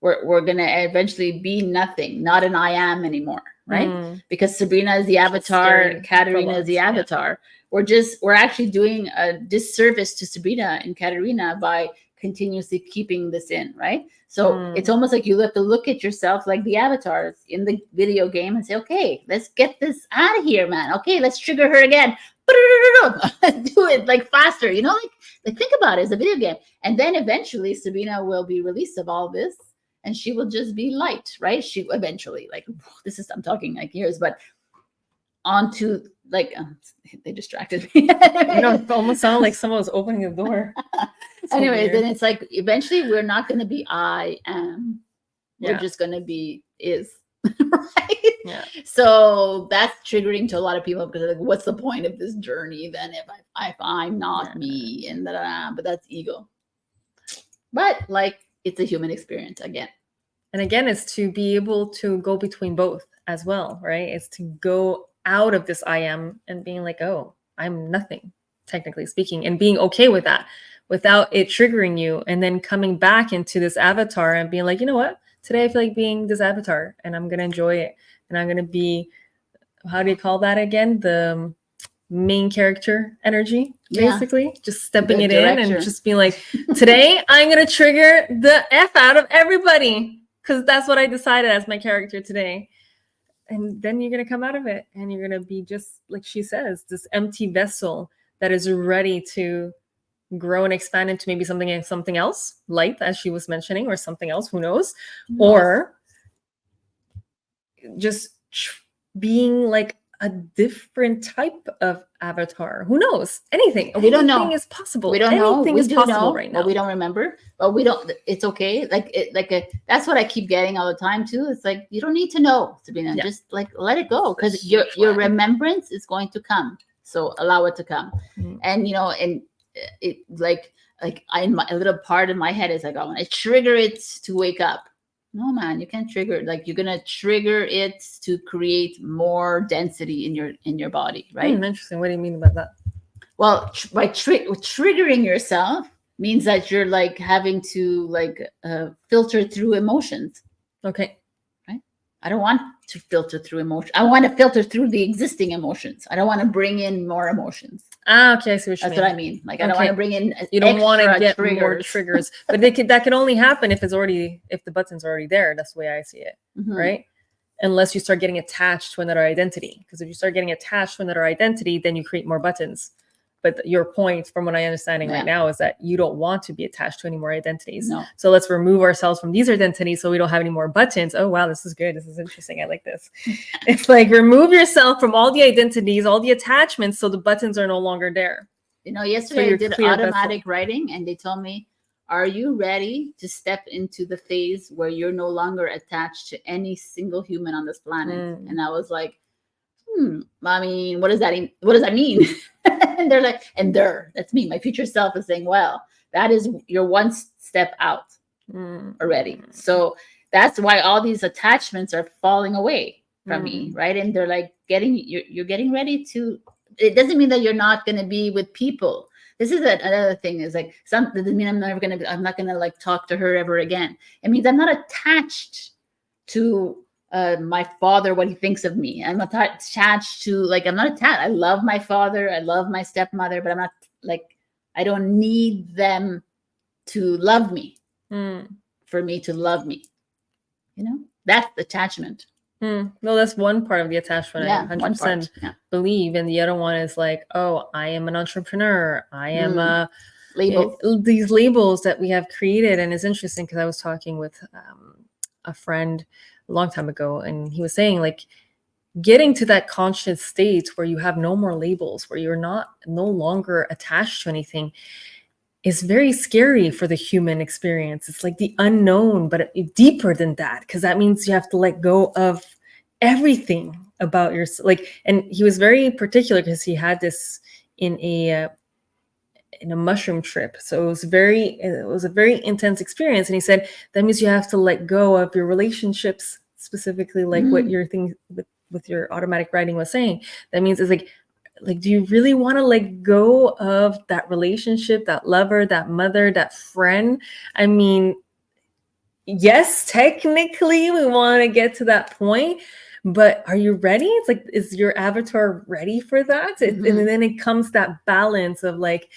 We're going to eventually be nothing, not an I am anymore, right? Because Sabrina is the avatar, Katarina is the avatar. We're actually doing a disservice to Sabrina and Katarina by continuously keeping this in, right? So it's almost like you have to look at yourself like the avatars in the video game and say, okay, let's get this out of here, man. Okay, let's trigger her again. Do it like faster, like think about it as a video game. And then eventually Sabrina will be released of all this, and she will just be light, right? She eventually, like, I'm talking like years, but onto, like, they distracted me. It almost sounded like someone was opening the door. Anyways, then it's like, eventually we're not going to be I am. We're just going to be is. Right? Yeah. So that's triggering to a lot of people, because like, what's the point of this journey then if I'm not me, and but that's ego. But like, it's a human experience again. And again, it's to be able to go between both as well, right? It's to go out of this I am and being like, oh, I'm nothing, technically speaking, and being okay with that without it triggering you, and then coming back into this avatar and being like, you know what? Today I feel like being this avatar, and I'm going to enjoy it. And I'm going to be, how do you call that again? The main character energy, basically. Just stepping it in and just being like, today I'm going to trigger the F out of everybody, because that's what I decided as my character today. And then you're going to come out of it, and you're going to be just, like she says, this empty vessel that is ready to grow and expand into maybe something else, light, as she was mentioning, or something else, who knows, or just being like a different type of avatar. Who knows? Anything. We don't know. Anything is possible. We don't know. Anything is possible right now. But we don't remember. But we don't. It's okay. That's what I keep getting all the time too. It's like, you don't need to know, Sabrina. Just like, let it go, because your remembrance is going to come. So allow it to come. And and it like a little part of my head is like, I want to trigger it to wake up. No, man, you can't trigger it. Like, you're gonna trigger it to create more density in your body, right? Interesting. What do you mean about that? Well, by triggering yourself means that you're like having to filter through emotions. Okay. Right? I don't want to filter through emotion. I want to filter through the existing emotions. I don't want to bring in more emotions. Okay, I see what you That's mean. what I mean. Like, I don't want to bring in You don't want to get triggers. more triggers, but that can only happen if the button's already there. That's the way I see it, right? Unless you start getting attached to another identity. Because if you start getting attached to another identity, then you create more buttons. But your point, from what I'm understanding right now, is that you don't want to be attached to any more identities. No. So let's remove ourselves from these identities so we don't have any more buttons. Oh, wow, this is good. This is interesting. I like this. It's like remove yourself from all the identities, all the attachments, so the buttons are no longer there. You know, yesterday I did automatic writing, and they told me, are you ready to step into the phase where you're no longer attached to any single human on this planet? And I was like, I mean, what does that mean? What does that mean? And they're like, that's me. My future self is saying, well, that is you're one step out already. So that's why all these attachments are falling away from me, right? And they're like you're getting ready to. It doesn't mean that you're not going to be with people. This is another thing. Is like that doesn't mean I'm not gonna like talk to her ever again. It means I'm not attached to my father, what he thinks of me. I'm not attached to, like, I'm not attached. I love my father. I love my stepmother, but I'm not like, I don't need them to love me for me to love me. You know, that's attachment. No, that's one part of the attachment. I 100% believe. And the other one is like, oh, I am an entrepreneur. I am these labels that we have created. And it's interesting because I was talking with a friend a long time ago, and he was saying, like, getting to that conscious state where you have no more labels, where you're no longer attached to anything, is very scary for the human experience. It's like the unknown, but deeper than that, because that means you have to let go of everything about yourself. Like, and he was very particular because he had this in a mushroom trip. So it was a very intense experience. And he said, that means you have to let go of your relationships, specifically like what your thing with your automatic writing was saying. That means it's like, do you really want to let go of that relationship, that lover, that mother, that friend? I mean, yes, technically we want to get to that point, but are you ready? It's like, is your avatar ready for that? And then it comes that balance of like,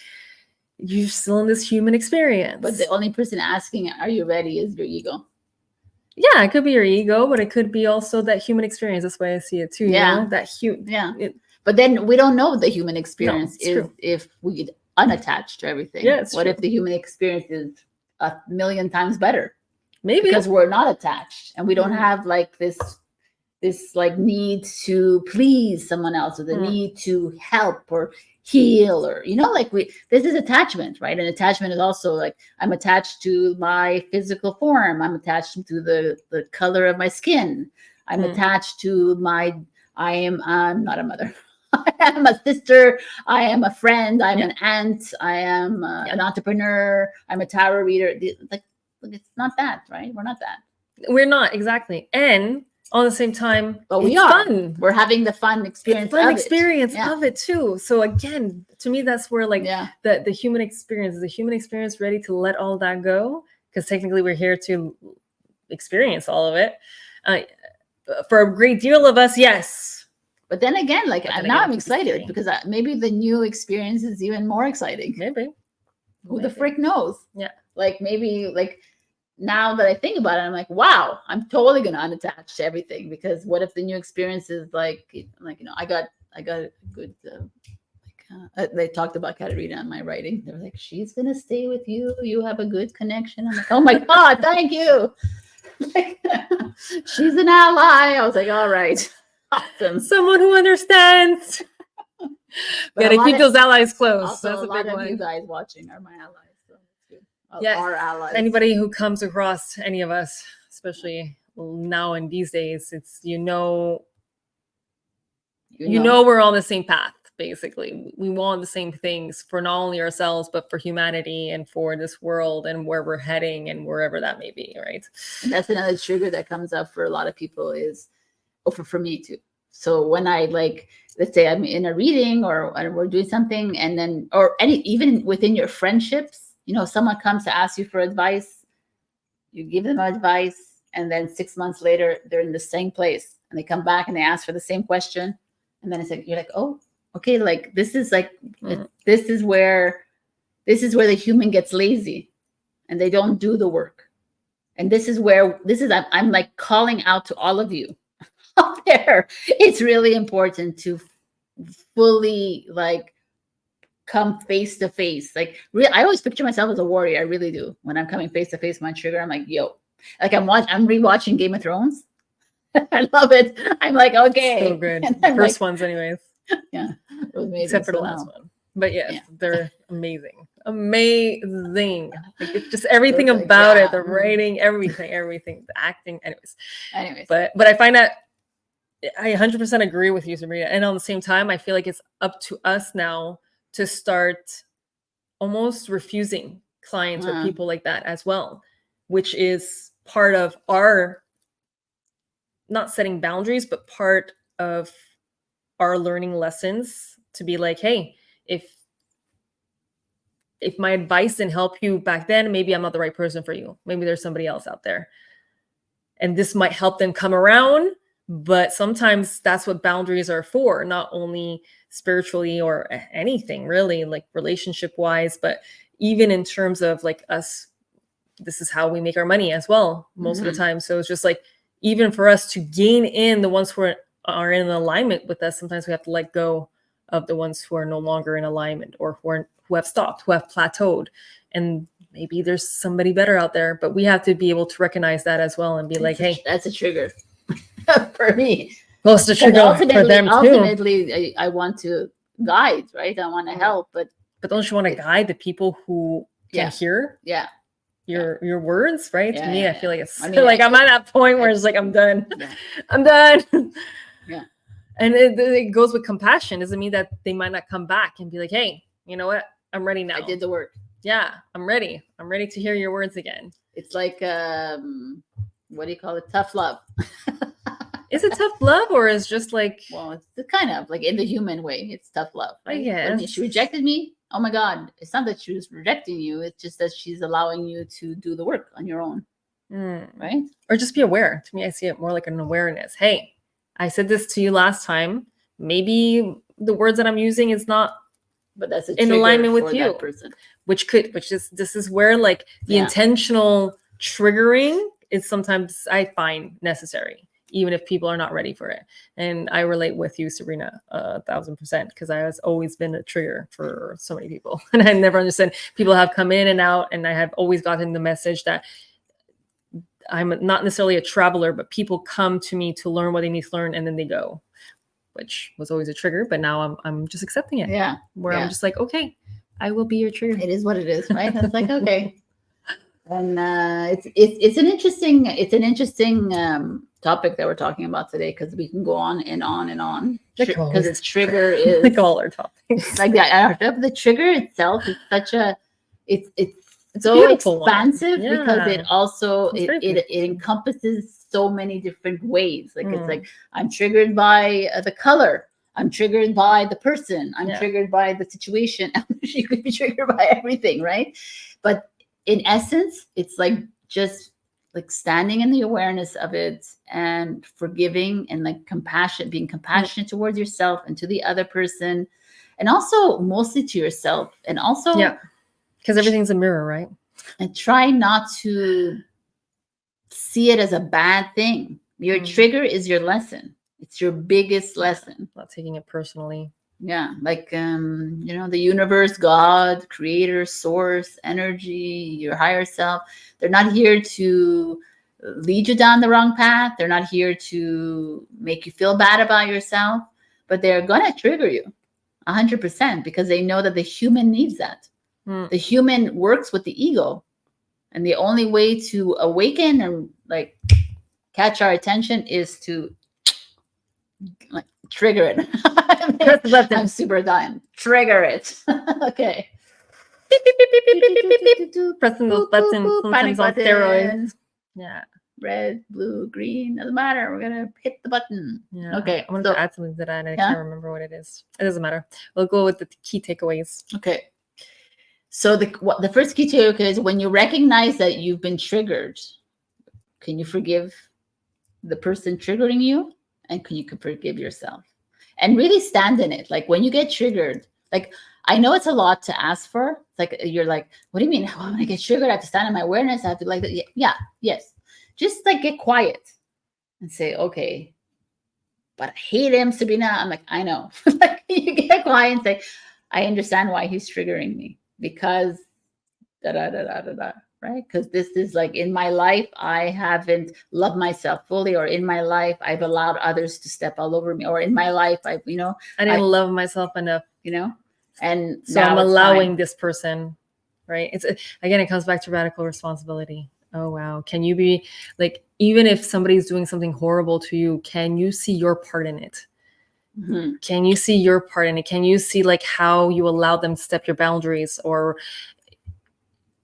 you're still in this human experience. But the only person asking, are you ready, is your ego. Yeah, it could be your ego, but it could be also that human experience. That's why I see it too. Yeah. You know? But then we don't know what the human experience is if we get unattached to everything. Yeah, what if the human experience is 1,000,000 times better? Maybe. Because we're not attached and we don't have like this like need to please someone else, or the need to help or heal, or, you know, like this is attachment, right? And attachment is also like, I'm attached to my physical form. I'm attached to the color of my skin. I'm attached to I'm not a mother. I am a sister. I am a friend. I'm an aunt. I am an entrepreneur. I'm a tarot reader. Like, it's not that, right? We're not that. We're not, exactly. And on the same time, but we are fun. We're having the fun experience. Of it too. So again, to me, that's where like the human experience is. The human experience ready to let all that go, because technically we're here to experience all of it. For a great deal of us, yes. But then again, like now I'm excited because maybe the new experience is even more exciting. Maybe. Who the frick knows? Yeah. Like maybe like now that I think about it, I'm like, wow, I'm totally gonna unattach to everything, because what if the new experience is like, you know, I got a good they talked about Katarina in my writing. They were like, she's gonna stay with you. You have a good connection. I'm like, oh my God, thank you. Like, she's an ally. I was like, all right. Awesome. Someone who understands. Gotta keep those allies close. Also, that's a big one. You guys watching are my allies. So it's good. Yes. Our allies. Anybody who comes across any of us, especially now and these days, it's you know we're on the same path. Basically, we want the same things for not only ourselves but for humanity and for this world and where we're heading and wherever that may be. Right. And that's another trigger that comes up for a lot of people is. For me too. So when I like, let's say I'm in a reading or we're doing something, and then even within your friendships, you know, someone comes to ask you for advice, you give them advice, and then 6 months later they're in the same place, and they come back and they ask for the same question, and then it's like, you're like, oh, okay, like this is like this is where the human gets lazy and they don't do the work. And this is I'm like calling out to all of you out there. It's really important to fully like come face to face. Like I always picture myself as a warrior. I really do. When I'm coming face to face with my trigger, I'm like, yo, like I'm rewatching Game of Thrones. I love it. I'm like, okay. So good. First ones anyways. Yeah. It was amazing. Except for the last one. But yes, they're amazing. Amazing. Like it's just everything about it, the writing, everything, the acting, anyways. But I find that I 100% agree with you, Sabrina. And on the same time, I feel like it's up to us now to start almost refusing clients or people like that as well, which is part of our not setting boundaries, but part of our learning lessons to be like, hey, if my advice didn't help you back then, maybe I'm not the right person for you. Maybe there's somebody else out there. And this might help them come around. But sometimes that's what boundaries are for, not only spiritually or anything really, like relationship wise, but even in terms of like us, this is how we make our money as well, most of the time. So it's just like, even for us to gain in the ones who are in alignment with us, sometimes we have to let go of the ones who are no longer in alignment or who have stopped, who have plateaued. And maybe there's somebody better out there, but we have to be able to recognize that as well and be like, hey, that's a trigger. For me, well, it's the trigger for them too. Ultimately, I want to guide, right? I want to help, but don't you want to guide the people who can hear? Your words, right? To me, I feel like it's like I'm at that point where it's like I'm done. I'm done. Yeah. And it goes with compassion. Doesn't mean that they might not come back and be like, hey, you know what? I'm ready now. I did the work. Yeah, I'm ready. I'm ready to hear your words again. It's like what do you call it? Tough love. Is it tough love or is just like? Well, it's kind of like in the human way. It's tough love. Right? Yeah. She rejected me. Oh my God. It's not that she was rejecting you. It's just that she's allowing you to do the work on your own. Right? Or just be aware. To me, I see it more like an awareness. Hey, I said this to you last time. Maybe the words that I'm using is not but that's in alignment with you. Person. This is where like the intentional triggering is sometimes I find necessary, even if people are not ready for it. And I relate with you, Sabrina, 1,000%, because I has always been a trigger for so many people. And I never understand. People have come in and out, and I have always gotten the message that I'm not necessarily a traveler, but people come to me to learn what they need to learn, and then they go, which was always a trigger. But now I'm just accepting it. Yeah. I'm just like, okay, I will be your trigger. It is what it is, right? It's like, okay. And it's an interesting topic that we're talking about today, because we can go on and on and on, because its trigger is like all our topics. Like the trigger itself is such a it's so expansive because it also it encompasses so many different ways. Like it's like I'm triggered by the color. I'm triggered by the person. I'm triggered by the situation. You could be triggered by everything, right? But in essence, it's like just like standing in the awareness of it and forgiving and like compassion, being compassionate towards yourself and to the other person, and also mostly to yourself. And also, because everything's a mirror, right? And try not to see it as a bad thing. Your trigger is your lesson. It's your biggest lesson. Not taking it personally. Yeah, like the universe, God, creator, source, energy, your higher self, they're not here to lead you down the wrong path. They're not here to make you feel bad about yourself, but they're gonna trigger you 100%, because they know that the human needs that. The human works with the ego, and the only way to awaken and like catch our attention is to like trigger it. I'm super dying. Trigger it. Okay. Pressing those buttons, sometimes on steroids. Yeah. Red, blue, green, doesn't matter. We're gonna hit the button. Yeah. Okay. I wanted to add something to that, and I can't remember what it is. It doesn't matter. We'll go with the key takeaways. Okay. So the first key takeaway is when you recognize that you've been triggered, can you forgive the person triggering you? And can you forgive yourself? And really stand in it. Like when you get triggered, like I know it's a lot to ask for. Like you're like, what do you mean? When I get triggered, I have to stand in my awareness. I have to like, yeah, yes. Just like get quiet and say, okay, but I hate him, Sabrina. I'm like, I know. Like you get quiet and say, I understand why he's triggering me because da da da da da da. Right? Because this is like in my life, I haven't loved myself fully, or in my life, I've allowed others to step all over me, or in my life, I didn't love myself enough, and so I'm allowing this person, right? It's again, it comes back to radical responsibility. Oh, wow. Can you be like, even if somebody's doing something horrible to you, can you see your part in it? Mm-hmm. Can you see your part in it? Can you see like how you allowed them to step your boundaries, or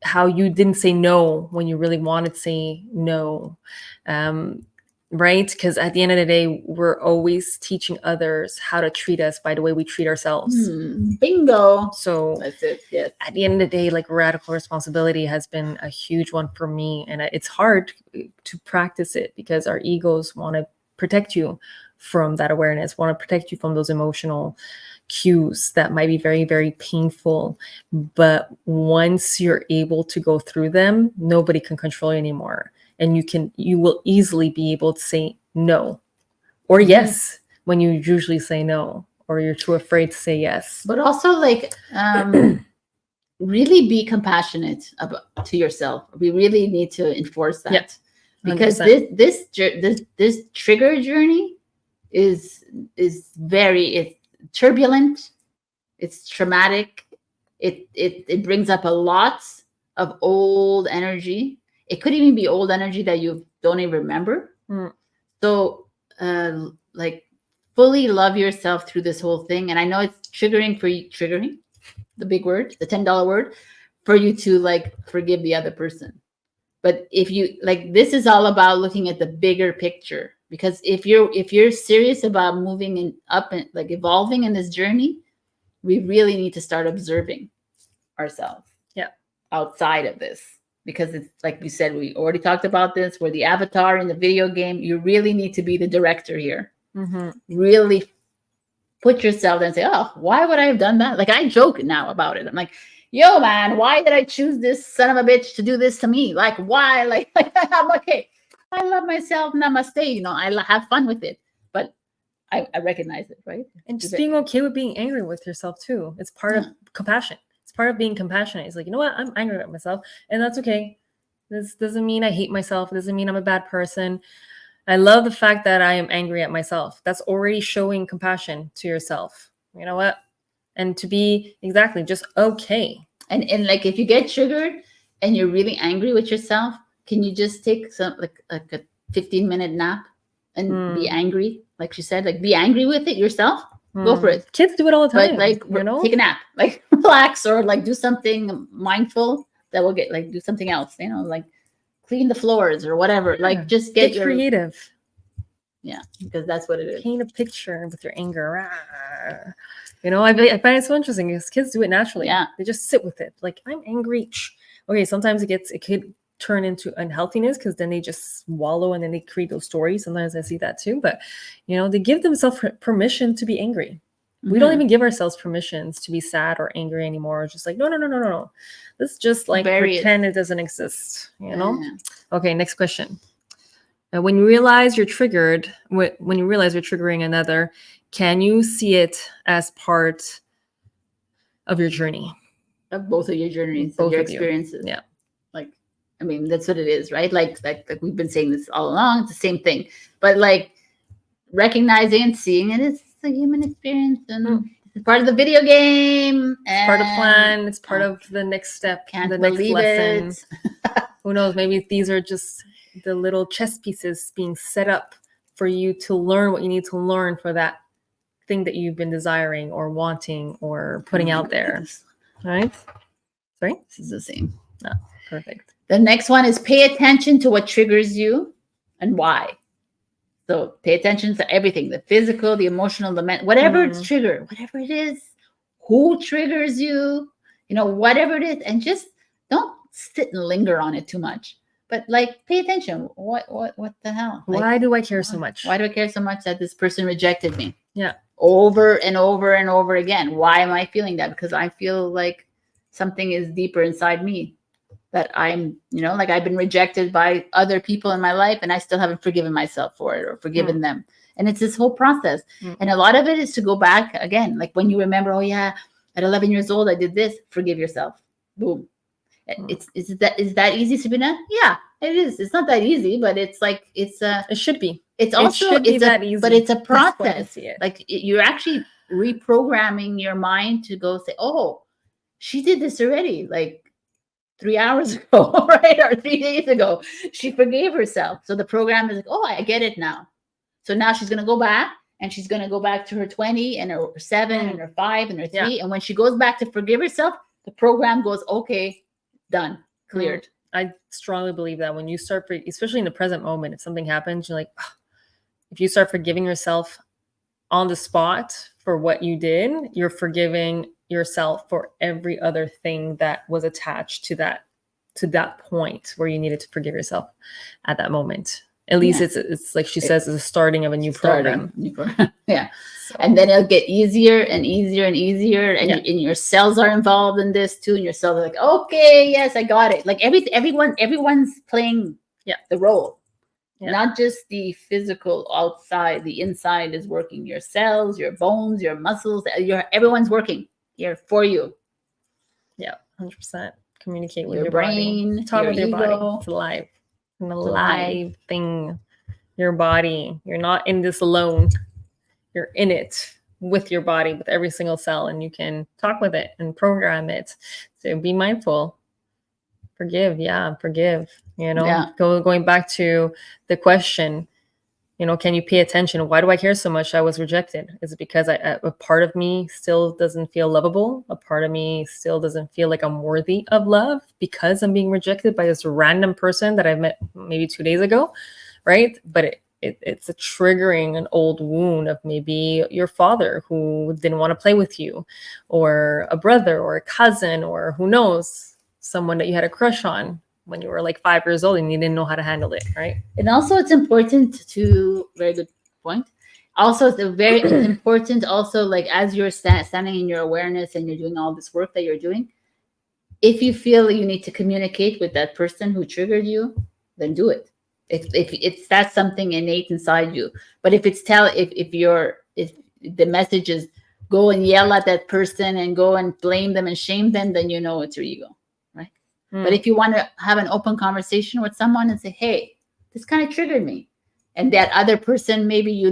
how you didn't say no when you really wanted to say no, right? Because at the end of the day, we're always teaching others how to treat us by the way we treat ourselves. Bingo. So that's it. Yes. At the end of the day, like radical responsibility has been a huge one for me. And it's hard to practice it because our egos want to protect you from that awareness, want to protect you from those emotional cues that might be very, very painful. But once you're able to go through them, nobody can control you anymore. And you will easily be able to say no or yes when you usually say no, or you're too afraid to say yes. But also like really be compassionate to yourself. We really need to enforce that, because this trigger journey is very turbulent, it's traumatic, it brings up a lot of old energy. It could even be old energy that you don't even remember. So like fully love yourself through this whole thing. And I know it's triggering, the big word, the $10 word, for you to like forgive the other person. But if you like, this is all about looking at the bigger picture. Because if you're serious about moving up and like evolving in this journey, we really need to start observing ourselves outside of this. Because it's like we said, we already talked about this, we're the avatar in the video game. You really need to be the director here. Really put yourself there and say, oh, why would I have done that? Like I joke now about it. I'm like, yo, man, why did I choose this son of a bitch to do this to me? Like, why? Like I'm okay. I love myself. Namaste. I have fun with it. But I recognize it, right? And just being okay with being angry with yourself too. It's part of compassion. It's part of being compassionate. It's like, you know what? I'm angry at myself, and that's okay. This doesn't mean I hate myself. It doesn't mean I'm a bad person. I love the fact that I am angry at myself. That's already showing compassion to yourself. You know what? And to be just okay. And like if you get triggered and you're really angry with yourself, can you just take some like a 15-minute nap and be angry? Like she said, like be angry with it yourself. Go for it. Kids do it all the time. But like take a nap, like relax, or like do something mindful that will do something else, like clean the floors or whatever. Like just get creative. Yeah, because that's what it is. Paint a picture with your anger. I find it so interesting because kids do it naturally. Yeah, they just sit with it. Like I'm angry. Okay, sometimes it could turn into unhealthiness because then they just swallow and then they create those stories. Sometimes I see that too. But they give themselves permission to be angry. We don't even give ourselves permissions to be sad or angry anymore. It's just like no. Let's just like pretend it doesn't exist. Okay, next question. When you realize you're triggered, when you realize you're triggering another, can you see it as part of your journey? Of both of your journeys, both of your experiences. Yeah. Like, I mean, that's what it is, right? Like we've been saying this all along. It's the same thing. But like recognizing and seeing it is a human experience, and it's part of the video game. It's part of the plan. It's part of the next step, the next lesson. Who knows? Maybe these are just the little chess pieces being set up for you to learn what you need to learn for that thing that you've been desiring or wanting or putting out there. All right. Sorry? This is the same. Oh, perfect. The next one is pay attention to what triggers you and why. So pay attention to everything, the physical, the emotional, the mental, whatever it's triggered, whatever it is, who triggers you, whatever it is, and just don't sit and linger on it too much. But like, pay attention. What the hell? Like, Why do I care so much? Why do I care so much that this person rejected me? Yeah. Over and over and over again. Why am I feeling that? Because I feel like something is deeper inside me, that I'm, like I've been rejected by other people in my life and I still haven't forgiven myself for it or forgiven them. And it's this whole process. And a lot of it is to go back again. Like when you remember, oh yeah, at 11 years old, I did this. Forgive yourself. Boom. Is that easy, Sabrina? Yeah, it is. It's not that easy, but it's like, it should be. It's also, that easy. But it's a process. Like you're actually reprogramming your mind to go say, oh, she did this already. Like 3 hours ago, right? Or 3 days ago, she forgave herself. So the program is like, oh, I get it now. So now she's going to go back and she's going to go back to her 20 and her 7 and her 5 and her 3. Yeah. And when she goes back to forgive herself, the program goes, okay, done, cleared. I strongly believe that when you start, especially in the present moment, if something happens, you're like, oh, if you start forgiving yourself on the spot for what you did, you're forgiving yourself for every other thing that was attached to that point where you needed to forgive yourself at that moment. At least it's like she says, it's the starting of a new program. Yeah. So. And then it'll get easier and easier and easier. And, and your cells are involved in this too. And your cells are like, okay, yes, I got it. Like everyone's playing the role. Yeah. Not just the physical outside, the inside is working. Your cells, your bones, your muscles, everyone's working here for you. Yeah, 100%. Communicate with your brain, body. Talk with your ego. Body. It's alive. An alive thing. Your body. You're not in this alone. You're in it with your body, with every single cell, and you can talk with it and program it. So be mindful. Forgive. Going back to the question, can you pay attention? Why do I care so much? I was rejected. Is it because a part of me still doesn't feel lovable? A part of me still doesn't feel like I'm worthy of love because I'm being rejected by this random person that I met maybe 2 days ago, right? But it's a triggering an old wound of maybe your father who didn't want to play with you, or a brother or a cousin, or who knows, someone that you had a crush on when you were like 5 years old and you didn't know how to handle it, right? And also it's important to, very good point. Also, it's very important also, like as you're standing in your awareness and you're doing all this work that you're doing, if you feel you need to communicate with that person who triggered you, then do it. If that's something innate inside you. But if the message is go and yell at that person and go and blame them and shame them, then you know it's your ego. But if you want to have an open conversation with someone and say, hey, this kind of triggered me. And that other person, maybe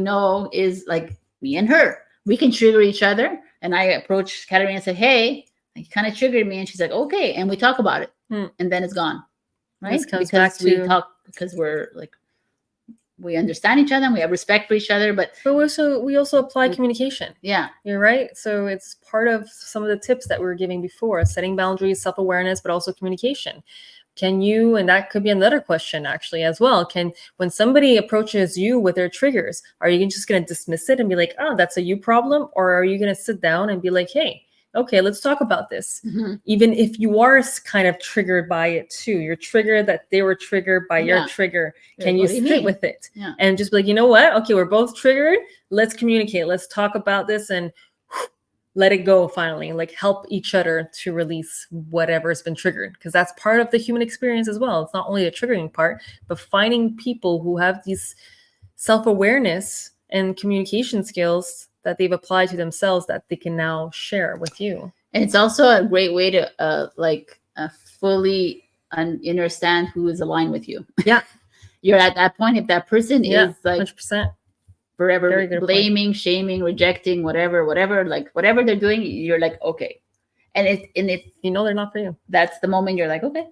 is like me and her. We can trigger each other. And I approach Katarina and say, hey, you kind of triggered me. And she's like, okay. And we talk about it. And then it's gone. Right? Because we're like, we understand each other and we have respect for each other. But we also apply communication. Yeah. You're right. So it's part of some of the tips that we were giving before, setting boundaries, self-awareness, but also communication. And that could be another question actually as well. When somebody approaches you with their triggers, are you just going to dismiss it and be like, oh, that's a you problem? Or are you going to sit down and be like, hey, okay, let's talk about this. Mm-hmm. Even if you are kind of triggered by it too, you're triggered that they were triggered by your trigger. Can you sit with it and just be like, you know what? Okay, we're both triggered. Let's communicate. Let's talk about this and let it go finally. Like help each other to release whatever's been triggered. Because that's part of the human experience as well. It's not only the triggering part, but finding people who have these self-awareness and communication skills that they've applied to themselves that they can now share with you. And it's also a great way to fully understand who is aligned with you. Yeah. You're at that point. If that person is like 100% forever blaming, shaming, rejecting, whatever, like whatever they're doing, you're like, okay. And it's they're not for you. That's the moment you're like, okay.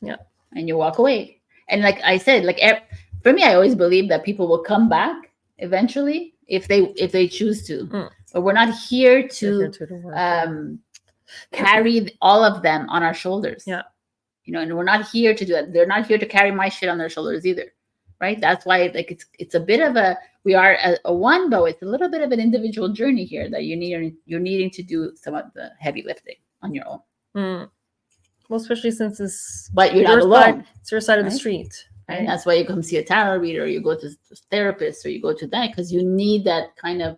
Yeah. And you walk away. And like I said, for me, I always believe that people will come back eventually if they choose to. But we're not here to carry all of them on our shoulders. Yeah. And we're not here to do that. They're not here to carry my shit on their shoulders either. Right. That's why it's a bit of we are a one, but it's a little bit of an individual journey here that you're needing to do some of the heavy lifting on your own. Well, especially since it's But you're not your alone. side, it's your side of the right? street. And that's why you come see a tarot reader, or you go to a therapist, or you go to that, because you need that kind of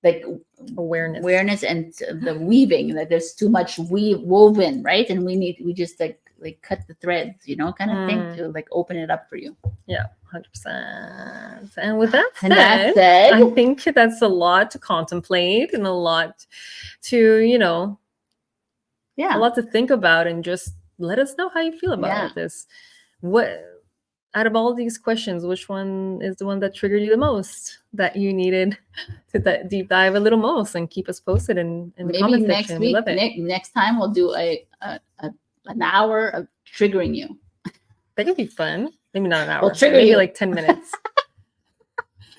like awareness and the weaving. That there's too much woven, right? And we just like cut the threads, kind of thing, to like open it up for you. Yeah, 100%. And with that And that said, I think that's a lot to contemplate and a lot to, a lot to think about, and just let us know how you feel about this. What out of all these questions, which one is the one that triggered you the most, that you needed to deep dive a little most, and keep us posted in the comment section. Maybe next week, next time we'll do an hour of triggering you. That could be fun. Maybe not an hour. We'll trigger maybe you. like 10 minutes.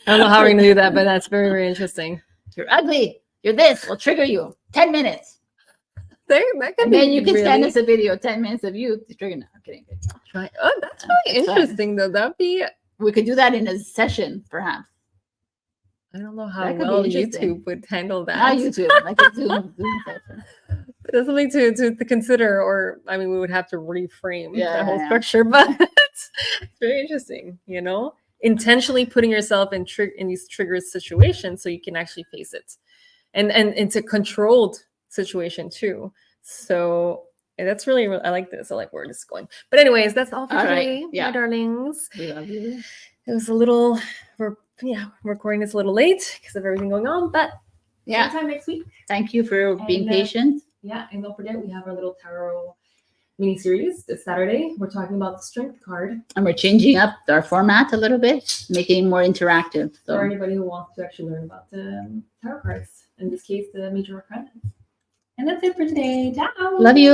I don't know how we're gonna do that, but that's very, very interesting. You're ugly. You're this. We'll trigger you. 10 minutes. And then you can send us a video, 10 minutes of you triggering. I'm kidding. Right. Oh, that's really interesting, though. That'd be. We could do that in a session, perhaps. I don't know how well YouTube would handle that. Not YouTube, like a Zoom session. But that's something to consider, or we would have to reframe the whole structure. But it's very interesting, intentionally putting yourself in these triggered situations so you can actually face it, and it's a controlled situation too. So that's really, I like this. I like where this is going. But anyways, that's all for today, my darlings. We love you. It was a little, we're recording this a little late because of everything going on, but sometime next week. Thank you for being patient. And don't forget, we have our little tarot mini series this Saturday. We're talking about the Strength card, and we're changing up our format a little bit, making it more interactive. So for anybody who wants to actually learn about the tarot cards, in this case, the major arcana. And that's it for today. Ciao. Love you.